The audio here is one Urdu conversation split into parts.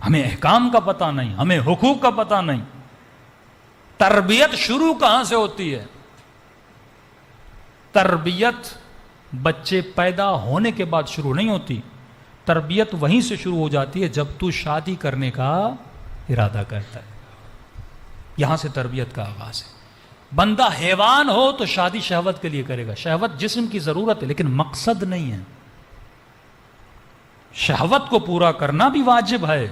ہمیں احکام کا پتہ نہیں، ہمیں حقوق کا پتہ نہیں. تربیت شروع کہاں سے ہوتی ہے؟ تربیت بچے پیدا ہونے کے بعد شروع نہیں ہوتی. تربیت وہیں سے شروع ہو جاتی ہے جب تو شادی کرنے کا ارادہ کرتا ہے. یہاں سے تربیت کا آغاز ہے. بندہ حیوان ہو تو شادی شہوت کے لیے کرے گا. شہوت جسم کی ضرورت ہے لیکن مقصد نہیں ہے. شہوت کو پورا کرنا بھی واجب ہے،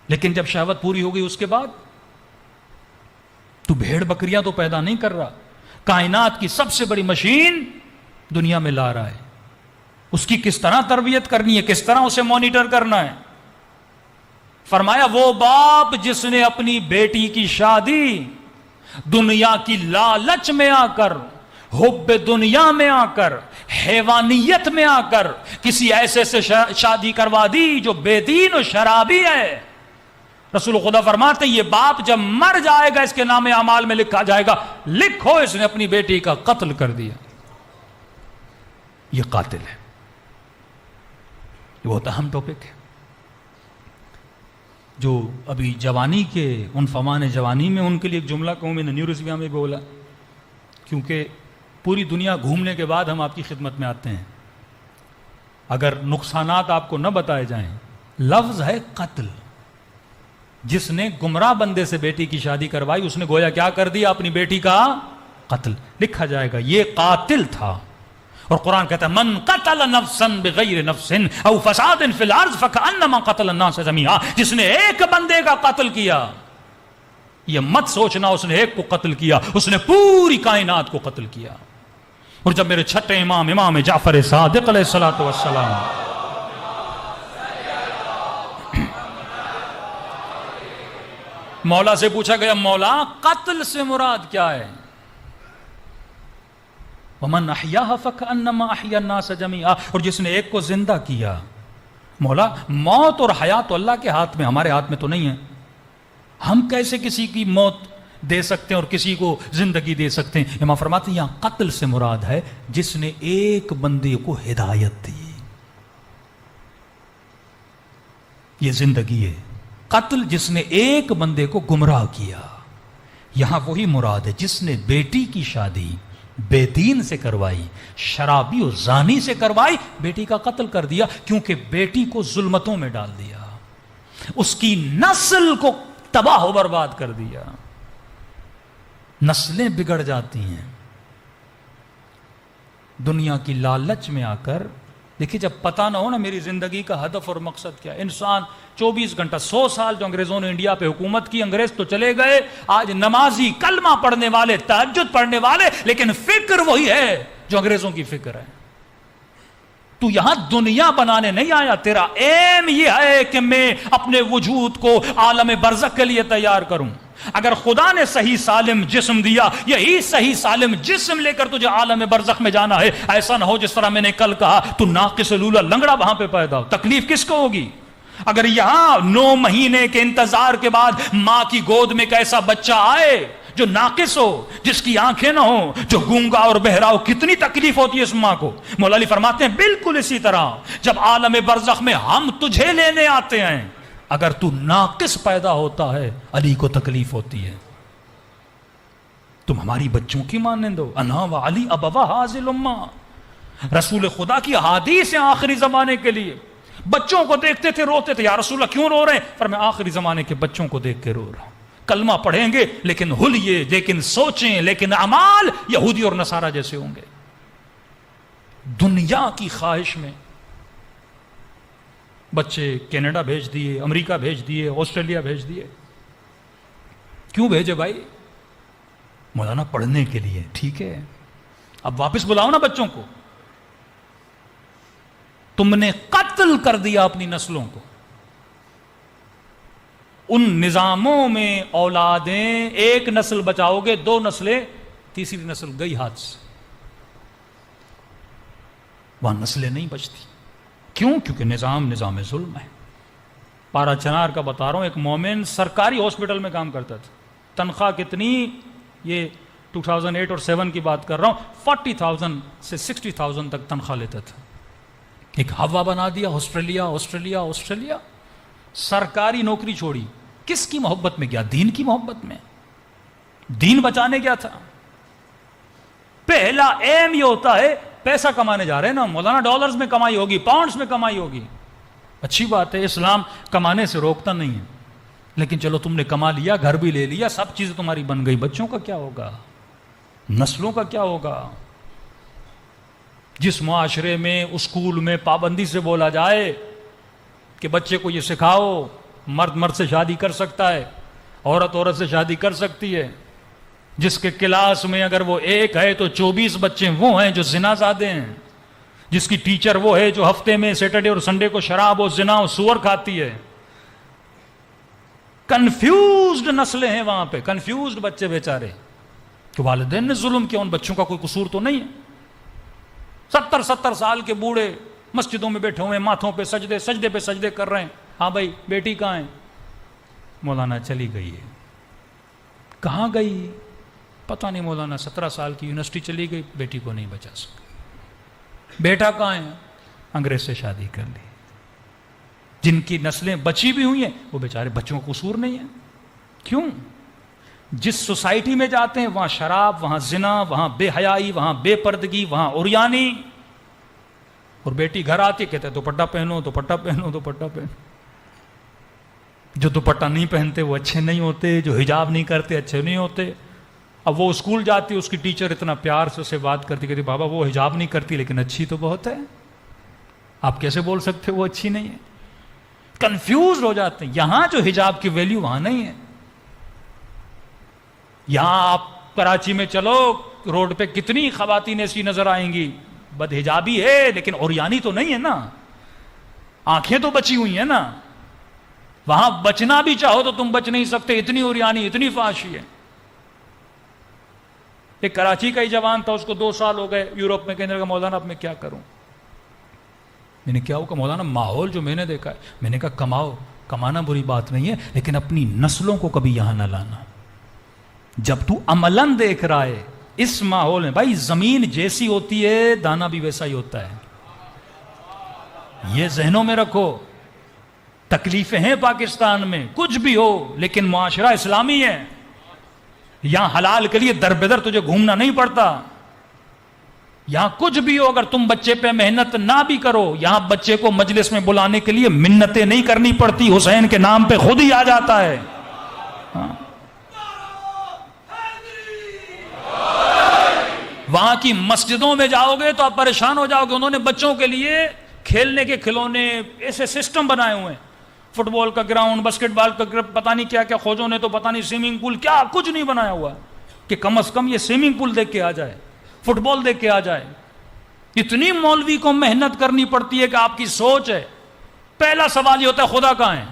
لیکن جب شہوت پوری ہو گئی اس کے بعد تو بھیڑ بکریاں تو پیدا نہیں کر رہا. کائنات کی سب سے بڑی مشین دنیا میں لا رہا ہے. اس کی کس طرح تربیت کرنی ہے، کس طرح اسے مانیٹر کرنا ہے. فرمایا وہ باپ جس نے اپنی بیٹی کی شادی دنیا کی لالچ میں آ کر، حب دنیا میں آ کر، حیوانیت میں آ کر کسی ایسے سے شادی کروا دی جو بے دین و شرابی ہے، رسول خدا فرماتے ہیں یہ باپ جب مر جائے گا اس کے نام اعمال میں لکھا جائے گا لکھو اس نے اپنی بیٹی کا قتل کر دیا. یہ قاتل ہے. یہ بہت اہم ٹاپک ہے جو ابھی جوانی کے ان فمان جوانی میں ان کے لیے ایک جملہ کہوں، میں نے نیو رسویہ میں بولا، کیونکہ پوری دنیا گھومنے کے بعد ہم آپ کی خدمت میں آتے ہیں. اگر نقصانات آپ کو نہ بتائے جائیں، لفظ ہے قتل. جس نے گمراہ بندے سے بیٹی کی شادی کروائی اس نے گویا کیا کر دیا، اپنی بیٹی کا قتل. لکھا جائے گا یہ قاتل تھا. اور قرآن کہتا ہے من قتل نفسا بغیر نفس او فساد فی الارض فکأنما قتل الناس جميعا. جس نے ایک بندے کا قتل کیا، یہ مت سوچنا اس نے ایک کو قتل کیا، اس نے پوری کائنات کو قتل کیا. اور جب میرے چھٹے امام جعفر صادق علیہ الصلوۃ والسلام مولا سے پوچھا گیا مولا قتل سے مراد کیا ہے؟ وَمَنْ أَحْيَاهَا فَكَأَنَّمَا أَحْيَا النَّاسَ جَمِيعًا. اور جس نے ایک کو زندہ کیا. مولا موت اور حیات تو اللہ کے ہاتھ میں، ہمارے ہاتھ میں تو نہیں ہے. ہم کیسے کسی کی موت دے سکتے ہیں اور کسی کو زندگی دے سکتے ہیں؟ امام فرماتے ہیں یہاں قتل سے مراد ہے جس نے ایک بندے کو ہدایت دی. یہ زندگی ہے. قتل جس نے ایک بندے کو گمراہ کیا. یہاں وہی مراد ہے جس نے بیٹی کی شادی بے دین سے کروائی، شرابی و زانی سے کروائی، بیٹی کا قتل کر دیا کیونکہ بیٹی کو ظلمتوں میں ڈال دیا، اس کی نسل کو تباہ و برباد کر دیا. نسلیں بگڑ جاتی ہیں دنیا کی لالچ میں آ کر. دیکھیے جب پتہ نہ ہو نا میری زندگی کا ہدف اور مقصد کیا. انسان 24 گھنٹہ 100 سال جو انگریزوں نے انڈیا پہ حکومت کی، انگریز تو چلے گئے، آج نمازی، کلمہ پڑھنے والے، تہجد پڑھنے والے، لیکن فکر وہی ہے جو انگریزوں کی فکر ہے. تو یہاں دنیا بنانے نہیں آیا. تیرا ایم یہ ہے کہ میں اپنے وجود کو عالم برزخ کے لیے تیار کروں. اگر خدا نے صحیح سالم جسم دیا، یہی صحیح سالم جسم لے کر تجھے عالم برزخ میں جانا ہے. ایسا نہ ہو جس طرح میں نے کل کہا تو ناقص لولا لنگڑا وہاں پہ پیدا ہو. تکلیف کس کو ہوگی؟ اگر یہاں 9 مہینے کے انتظار کے بعد ماں کی گود میں ایک ایسا بچہ آئے جو ناقص ہو، جس کی آنکھیں نہ ہو، جو گونگا اور بہرا ہو، کتنی تکلیف ہوتی ہے اس ماں کو. مولا علی فرماتے ہیں بالکل اسی طرح جب عالم برزخ میں ہم تجھے لینے آتے ہیں، اگر تو ناقص پیدا ہوتا ہے علی کو تکلیف ہوتی ہے. تم ہماری بچوں کی مانند ہو. انا و علی ابوا هذه الامه. رسول خدا کی احادیث ہیں آخری زمانے کے لیے. بچوں کو دیکھتے تھے روتے تھے. یا رسول اللہ کیوں رو رہے ہیں؟ پر میں آخری زمانے کے بچوں کو دیکھ کے رو رہا ہوں. کلمہ پڑھیں گے لیکن حلیے، لیکن سوچیں، لیکن اعمال یہودی اور نصارہ جیسے ہوں گے. دنیا کی خواہش میں بچے کینیڈا بھیج دیے، امریکہ بھیج دیے، آسٹریلیا بھیج دیے. کیوں بھیجے بھائی؟ مولانا پڑھنے کے لیے. ٹھیک ہے اب واپس بلاؤ نا بچوں کو. تم نے قتل کر دیا اپنی نسلوں کو. ان نظاموں میں اولادیں ایک نسل بچاؤ گے، 2 نسلیں، تیسری نسل گئی ہاتھ سے. وہاں نسلیں نہیں بچتی. کیوں؟ کیونکہ نظام ظلم ہے. پارا چنار کا بتا رہا ہوں، ایک مومن سرکاری ہاسپٹل میں کام کرتا تھا. تنخواہ کتنی؟ یہ 2008 اور 7 کی بات کر رہا ہوں. 40,000 سے 60,000 تک تنخواہ لیتا تھا. ایک ہوا بنا دیا آسٹریلیا. سرکاری نوکری چھوڑی، کس کی محبت میں گیا؟ دین کی محبت میں، دین بچانے گیا تھا۔ پہلا ایم یہ ہوتا ہے پیسہ کمانے جا رہے ہیں نا مولانا، ڈالرز میں کمائی ہوگی، پاؤنڈز میں کمائی ہوگی، اچھی بات ہے، اسلام کمانے سے روکتا نہیں ہے، لیکن چلو تم نے کما لیا، گھر بھی لے لیا، سب چیزیں تمہاری بن گئی، بچوں کا کیا ہوگا؟ نسلوں کا کیا ہوگا؟ جس معاشرے میں اسکول میں پابندی سے بولا جائے کہ بچے کو یہ سکھاؤ مرد مرد سے شادی کر سکتا ہے، عورت عورت سے شادی کر سکتی ہے، جس کے کلاس میں اگر وہ ایک ہے تو 24 بچے وہ ہیں جو زنا زادے ہیں، جس کی ٹیچر وہ ہے جو ہفتے میں سیٹرڈے اور سنڈے کو شراب اور زنا اور سور کھاتی ہے، کنفیوزڈ نسلیں ہیں وہاں پہ، کنفیوزڈ بچے بیچارے، کہ والدین نے ظلم کیا، ان بچوں کا کوئی قصور تو نہیں ہے۔ 70 سال کے بوڑھے مسجدوں میں بیٹھے ہوئے، ماتھوں پہ سجدے پہ سجدے کر رہے ہیں، ہاں بھائی بیٹی کہاں ہے؟ مولانا چلی گئی ہے۔ کہاں گئی؟ پتہ نہیں، مولانا 17 سال کی یونیورسٹی چلی گئی، بیٹی کو نہیں بچا سکا۔ بیٹا کہاں ہے؟ انگریز سے شادی کر لی۔ جن کی نسلیں بچی بھی ہوئی ہیں وہ بیچارے بچوں کو قصور نہیں ہے۔ کیوں؟ جس سوسائٹی میں جاتے ہیں وہاں شراب، وہاں زنا، وہاں بے حیائی، وہاں بے پردگی، وہاں عریانی، اور بیٹی گھر آتی کہتے دوپٹہ پہنو، دوپٹہ پہنو، دوپٹہ پہنو۔ جو دوپٹہ نہیں پہنتے وہ اچھے نہیں ہوتے، جو حجاب نہیں کرتے اچھے نہیں ہوتے۔ اب وہ اسکول جاتی، اس کی ٹیچر اتنا پیار سے اسے بات کرتی، کہتی بابا وہ حجاب نہیں کرتی لیکن اچھی تو بہت ہے، آپ کیسے بول سکتے وہ اچھی نہیں ہے؟ کنفیوز ہو جاتے ہیں۔ یہاں جو حجاب کی ویلیو وہاں نہیں ہے۔ یہاں آپ کراچی میں چلو، روڈ پہ کتنی خواتین ایسی نظر آئیں گی، بد حجابی ہے لیکن عریانی تو نہیں ہے نا، آنکھیں تو بچی ہوئی ہیں نا۔ وہاں بچنا بھی چاہو تو تم بچ نہیں سکتے، اتنی عریانی، اتنی فحاشی ہے۔ ایک کراچی کا ہی جوان تھا، اس کو 2 سال ہو گئے یورپ میں، کہنے لگا مولانا اب میں کیا کروں؟ میں نے کیا ہوگا مولانا؟ ماحول جو میں نے دیکھا ہے۔ میں نے کہا کماؤ، کمانا بری بات نہیں ہے، لیکن اپنی نسلوں کو کبھی یہاں نہ لانا۔ جب تو عملاً دیکھ رہا ہے اس ماحول میں، بھائی زمین جیسی ہوتی ہے دانا بھی ویسا ہی ہوتا ہے، یہ ذہنوں میں رکھو۔ تکلیفیں ہیں پاکستان میں، کچھ بھی ہو، لیکن معاشرہ اسلامی ہے۔ یہاں حلال کے لیے در بدر تجھے گھومنا نہیں پڑتا۔ یہاں کچھ بھی ہو، اگر تم بچے پہ محنت نہ بھی کرو، یہاں بچے کو مجلس میں بلانے کے لیے منتیں نہیں کرنی پڑتی، حسین کے نام پہ خود ہی آ جاتا ہے۔ ہاں، وہاں کی مسجدوں میں جاؤ گے تو آپ پریشان ہو جاؤ گے، انہوں نے بچوں کے لیے کھیلنے کے کھلونے ایسے سسٹم بنائے ہوئے ہیں، فٹ بال کا گراؤنڈ، باسکٹ بال کا گراؤنڈ، پتہ نہیں کیا کیا، خوجوں نے تو پتہ نہیں سوئمنگ پول کیا کچھ نہیں بنایا ہوا کہ کم از کم یہ سوئمنگ پول دیکھ کے آ جائے، فٹ بال دیکھ کے آ جائے۔ اتنی مولوی کو محنت کرنی پڑتی ہے کہ آپ کی سوچ ہے۔ پہلا سوال یہ ہوتا ہے خدا کہاں ہے؟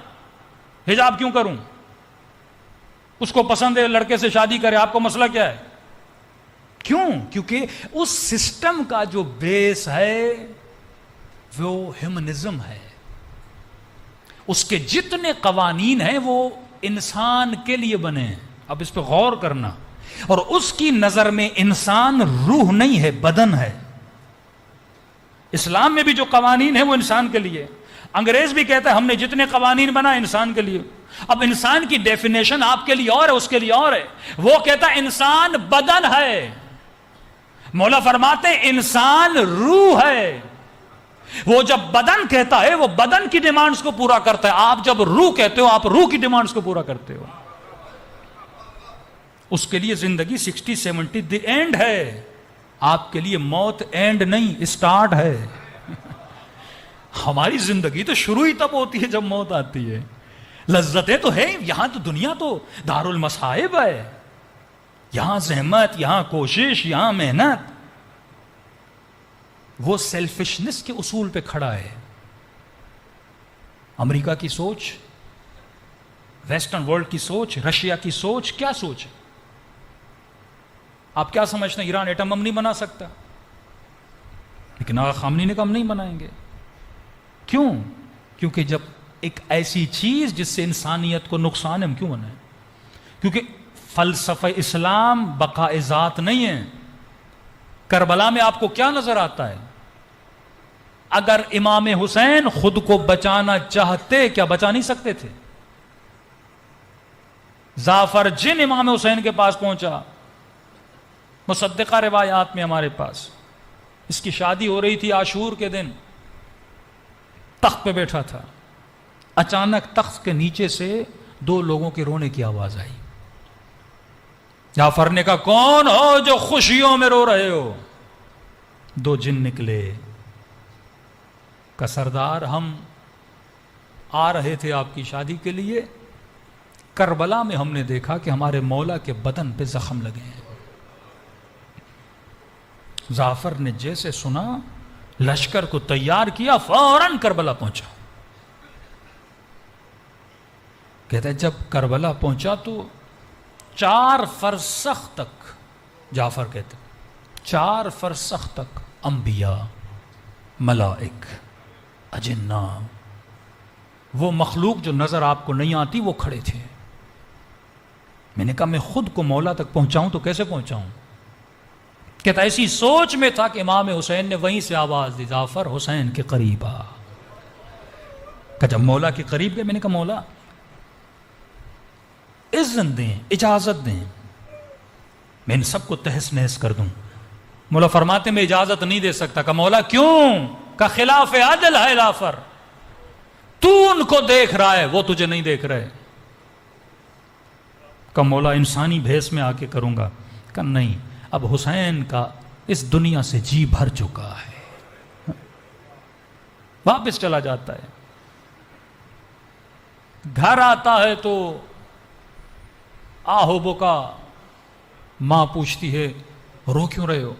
حجاب کیوں کروں؟ اس کو پسند ہے لڑکے سے شادی کرے، آپ کو مسئلہ کیا ہے؟ کیوں؟ کیونکہ اس سسٹم کا جو بیس ہے وہ ہیومنزم ہے، اس کے جتنے قوانین ہیں وہ انسان کے لیے بنے ہیں۔ اب اس پہ غور کرنا، اور اس کی نظر میں انسان روح نہیں ہے، بدن ہے۔ اسلام میں بھی جو قوانین ہیں وہ انسان کے لیے، انگریز بھی کہتا ہے ہم نے جتنے قوانین بنائے انسان کے لیے۔ اب انسان کی ڈیفینیشن آپ کے لیے اور ہے، اس کے لیے اور ہے۔ وہ کہتا ہے انسان بدن ہے، مولا فرماتے ہیں انسان روح ہے۔ وہ جب بدن کہتا ہے وہ بدن کی ڈیمانڈز کو پورا کرتا ہے، آپ جب روح کہتے ہو آپ روح کی ڈیمانڈز کو پورا کرتے ہو۔ اس کے لیے زندگی 60-70 دی اینڈ ہے، آپ کے لیے موت اینڈ نہیں، اسٹارٹ ہے۔ ہماری زندگی تو شروع ہی تب ہوتی ہے جب موت آتی ہے۔ لذتیں تو ہیں یہاں، تو دنیا تو دارالمصائب ہے، یہاں زحمت، یہاں کوشش، یہاں محنت۔ وہ سیلفشنس کے اصول پہ کھڑا ہے۔ امریکہ کی سوچ، ویسٹرن ورلڈ کی سوچ، رشیا کی سوچ، کیا سوچ ہے؟ آپ کیا سمجھتے ہیں ایران ایٹم بم نہیں بنا سکتا؟ لیکن آغا خامنی نے کہا ہم نہیں بنائیں گے۔ کیوں؟ کیونکہ جب ایک ایسی چیز جس سے انسانیت کو نقصان ہے، ہم کیوں بنائیں؟ کیونکہ فلسفہ اسلام بقاء ذات نہیں ہے۔ کربلا میں آپ کو کیا نظر آتا ہے؟ اگر امام حسین خود کو بچانا چاہتے کیا بچا نہیں سکتے تھے؟ جعفر جن امام حسین کے پاس پہنچا، مصدقہ روایات میں ہمارے پاس، اس کی شادی ہو رہی تھی عاشور کے دن، تخت پہ بیٹھا تھا، اچانک تخت کے نیچے سے دو لوگوں کے رونے کی آواز آئی۔ جعفر نے کہا کون ہو جو خوشیوں میں رو رہے ہو؟ دو جن نکلے، کہ سردار ہم آ رہے تھے آپ کی شادی کے لیے، کربلا میں ہم نے دیکھا کہ ہمارے مولا کے بدن پہ زخم لگے ہیں۔ جعفر نے جیسے سنا لشکر کو تیار کیا، فوراً کربلا پہنچا۔ کہتا ہے جب کربلا پہنچا تو 4 فرسخ تک، جعفر کہتے 4 فرسخ تک انبیاء، ملائک، اجنہ، وہ مخلوق جو نظر آپ کو نہیں آتی وہ کھڑے تھے۔ میں نے کہا میں خود کو مولا تک پہنچاؤں تو کیسے پہنچاؤں؟ کہتا ایسی سوچ میں تھا کہ امام حسین نے وہیں سے آواز دی، جعفر حسین کے قریب آ۔ کہ جب مولا کے قریب گئے، میں نے کہا مولا اذن دیں، اجازت دیں، میں ان سب کو تہس نہس کر دوں۔ مولا فرماتے میں اجازت نہیں دے سکتا۔ کہ مولا کیوں؟ کہ خلاف عدل ہے جعفر، تو ان کو دیکھ رہا ہے وہ تجھے نہیں دیکھ رہے۔ کہ مولا انسانی بھیس میں آ کے کروں گا۔ کہ نہیں، اب حسین کا اس دنیا سے جی بھر چکا ہے، واپس چلا جاتا ہے۔ گھر آتا ہے تو آہو بکا، ماں پوچھتی ہے رو کیوں رہے ہو؟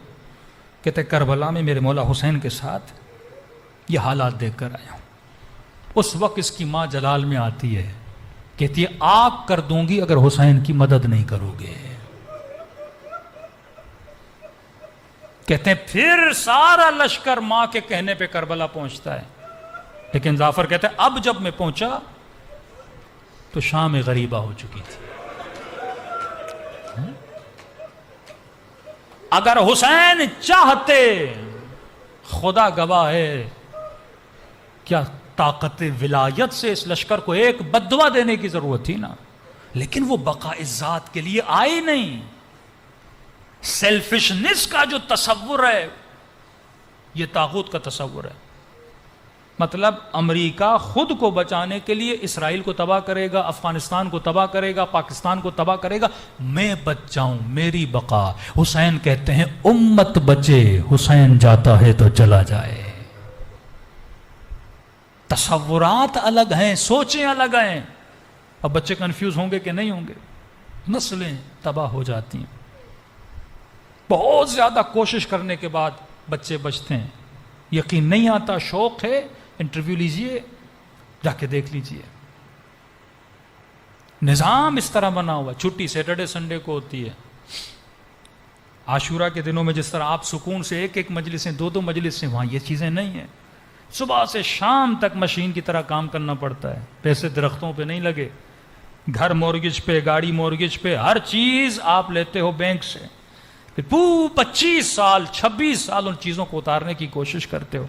کہتے کربلا میں میرے مولا حسین کے ساتھ یہ حالات دیکھ کر آیا ہوں۔ اس وقت اس کی ماں جلال میں آتی ہے، کہتی ہے آگ کر دوں گی اگر حسین کی مدد نہیں کرو گے۔ کہتے ہیں پھر سارا لشکر ماں کے کہنے پہ کربلا پہنچتا ہے، لیکن جعفر کہتے ہیں اب جب میں پہنچا تو شام غریبہ ہو چکی تھی۔ اگر حسین چاہتے، خدا گواہ ہے، کیا طاقت ولایت سے اس لشکر کو ایک بددعا دینے کی ضرورت تھی نا، لیکن وہ بقاء ذات کے لیے آئی نہیں۔ سیلفشنس کا جو تصور ہے یہ طاغوت کا تصور ہے۔ مطلب امریکہ خود کو بچانے کے لیے اسرائیل کو تباہ کرے گا، افغانستان کو تباہ کرے گا، پاکستان کو تباہ کرے گا، میں بچ جاؤں، میری بقا۔ حسین کہتے ہیں امت بچے، حسین جاتا ہے تو چلا جائے۔ تصورات الگ ہیں، سوچیں الگ ہیں۔ اب بچے کنفیوز ہوں گے کہ نہیں ہوں گے؟ نسلیں تباہ ہو جاتی ہیں۔ بہت زیادہ کوشش کرنے کے بعد بچے بچتے ہیں، یقین نہیں آتا، شوق ہے، انٹرویو لیجئے، جا کے دیکھ لیجئے۔ نظام اس طرح بنا ہوا، چھٹی سیٹرڈے سنڈے کو ہوتی ہے۔ عاشورہ کے دنوں میں جس طرح آپ سکون سے ایک مجلسیں، دو مجلسیں، وہاں یہ چیزیں نہیں ہیں۔ صبح سے شام تک مشین کی طرح کام کرنا پڑتا ہے، پیسے درختوں پہ نہیں لگے، گھر مورگیج پہ، گاڑی مورگیج پہ، ہر چیز آپ لیتے ہو بینک سے، پھر 25 سال 26 سال ان چیزوں کو اتارنے کی کوشش کرتے ہو،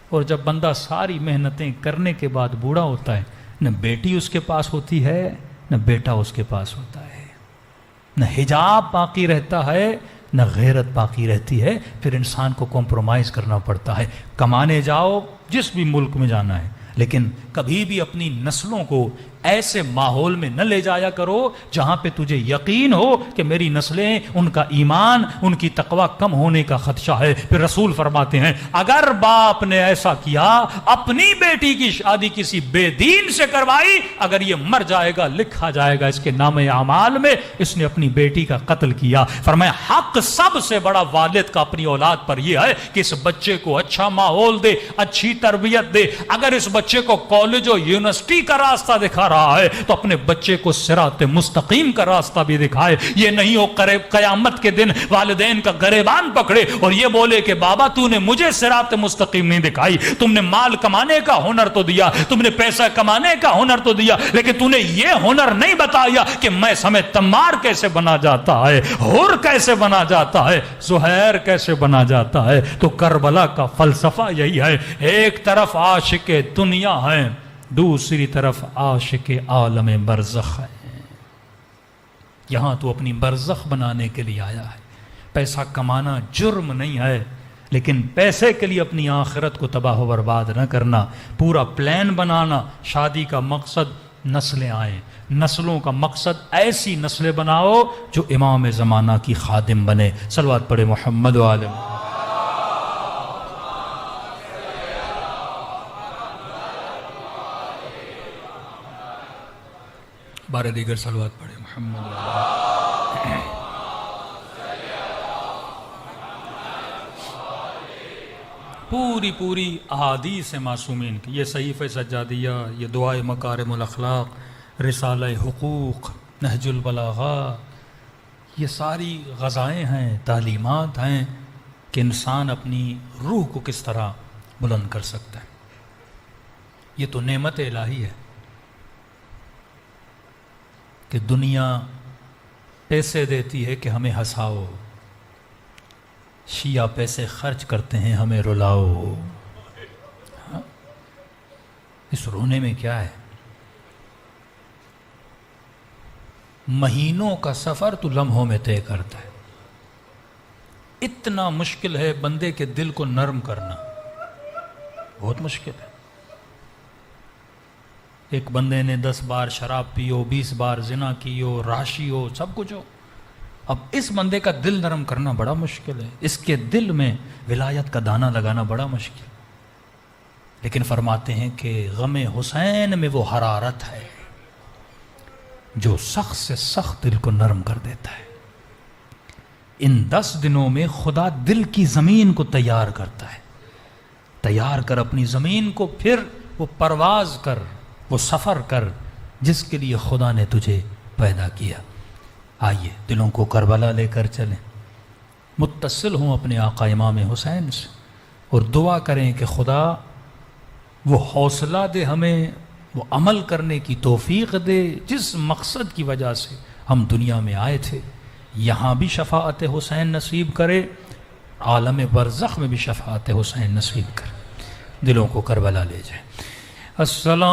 اور جب بندہ ساری محنتیں کرنے کے بعد بوڑھا ہوتا ہے، نہ بیٹی اس کے پاس ہوتی ہے، نہ بیٹا اس کے پاس ہوتا ہے، نہ حجاب باقی رہتا ہے، نہ غیرت باقی رہتی ہے، پھر انسان کو کمپرومائز کرنا پڑتا ہے۔ کمانے جاؤ جس بھی ملک میں جانا ہے، لیکن کبھی بھی اپنی نسلوں کو ایسے ماحول میں نہ لے جایا کرو جہاں پہ تجھے یقین ہو کہ میری نسلیں، ان کا ایمان، ان کی تقوی کم ہونے کا خدشہ ہے۔ پھر رسول فرماتے ہیں اگر باپ نے ایسا کیا، اپنی بیٹی کی شادی کسی بے دین سے کروائی، اگر یہ مر جائے گا لکھا جائے گا اس کے نام اعمال میں اس نے اپنی بیٹی کا قتل کیا۔ فرمایا حق سب سے بڑا والد کا اپنی اولاد پر یہ ہے کہ اس بچے کو اچھا ماحول دے، اچھی تربیت دے۔ اگر اس بچے بچے کو کالج اور یونیورسٹی کا راستہ دکھا رہا ہے تو اپنے بچے کو صراط مستقیم کا راستہ بھی دکھائے. یہ نہیں ہو قیامت کے دن والدین کا گریبان پکڑے اور یہ بولے کہ بابا تو نے مجھے صراط مستقیم نہیں دکھائی. تم نے مال کمانے کا ہنر تو دیا, تم نے پیسہ کمانے کا ہنر تو دیا, لیکن تو نے یہ ہنر نہیں بتایا کہ میں سمیت تمار کیسے بنا جاتا ہے, حر کیسے بنا جاتا ہے, زہیر کیسے بنا جاتا ہے. تو کربلا کا فلسفہ یہی ہے, ایک طرف عاشق دنیا ہے, دوسری طرف عاشق عالم برزخ ہے. یہاں تو اپنی برزخ بنانے کے لیے آیا ہے. پیسہ کمانا جرم نہیں ہے, لیکن پیسے کے لیے اپنی آخرت کو تباہ و برباد نہ کرنا. پورا پلان بنانا, شادی کا مقصد نسلیں آئیں, نسلوں کا مقصد ایسی نسلیں بناؤ جو امام زمانہ کی خادم بنے. صلوات پڑھے محمد و آل محمد. بارے دیگر صلوات پڑھے محمد و آل محمد. پوری احادیث معصومین کی, یہ صحیفہ سجادیہ, یہ دعائے مکارم الاخلاق, رسالہ حقوق, نہج البلاغہ, یہ ساری غذائیں ہیں, تعلیمات ہیں کہ انسان اپنی روح کو کس طرح بلند کر سکتا ہے. یہ تو نعمت الہی ہے کہ دنیا پیسے دیتی ہے کہ ہمیں ہنساؤ, شیعہ پیسے خرچ کرتے ہیں ہمیں رلاؤ. اس رونے میں کیا ہے؟ مہینوں کا سفر تو لمحوں میں طے کرتا ہے. اتنا مشکل ہے بندے کے دل کو نرم کرنا, بہت مشکل ہے. ایک بندے نے 10 بار شراب پی ہو, 20 بار زنا کی ہو, راشی ہو, سب کچھ ہو, اب اس بندے کا دل نرم کرنا بڑا مشکل ہے. اس کے دل میں ولایت کا دانہ لگانا بڑا مشکل. لیکن فرماتے ہیں کہ غم حسین میں وہ حرارت ہے جو سخت سے سخت دل کو نرم کر دیتا ہے. ان 10 دنوں میں خدا دل کی زمین کو تیار کرتا ہے. تیار کر اپنی زمین کو, پھر وہ پرواز کر, وہ سفر کر جس کے لیے خدا نے تجھے پیدا کیا. آئیے دلوں کو کربلا لے کر چلیں, متصل ہوں اپنے آقا امام حسین سے, اور دعا کریں کہ خدا وہ حوصلہ دے ہمیں, وہ عمل کرنے کی توفیق دے جس مقصد کی وجہ سے ہم دنیا میں آئے تھے. یہاں بھی شفاعت حسین نصیب کرے, عالم برزخ میں بھی شفاعت حسین نصیب کرے. دلوں کو کربلا لے جائیں. السلام